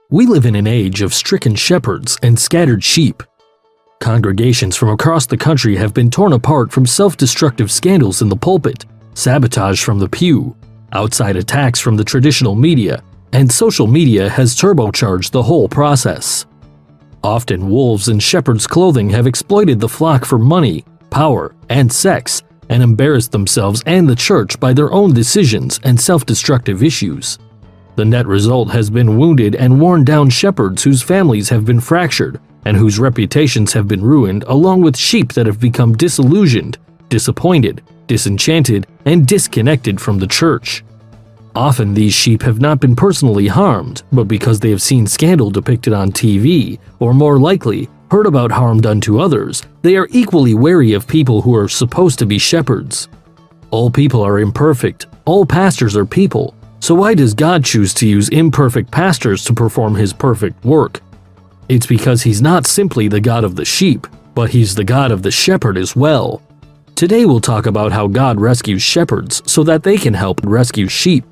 We live in an age of stricken shepherds and scattered sheep. Congregations from across the country have been torn apart from self-destructive scandals in the pulpit, sabotage from the pew, outside attacks from the traditional media, and social media has turbocharged the whole process. Often wolves in shepherd's clothing have exploited the flock for money, power, and sex, and embarrassed themselves and the church by their own decisions and self-destructive issues. The net result has been wounded and worn-down shepherds whose families have been fractured and whose reputations have been ruined, along with sheep that have become disillusioned, disappointed, disenchanted, and disconnected from the church. Often these sheep have not been personally harmed, but because they have seen scandal depicted on TV, or more likely, heard about harm done to others, they are equally wary of people who are supposed to be shepherds. All people are imperfect, all pastors are people, so why does God choose to use imperfect pastors to perform His perfect work? It's because He's not simply the God of the sheep, but He's the God of the shepherd as well. Today we'll talk about how God rescues shepherds so that they can help rescue sheep.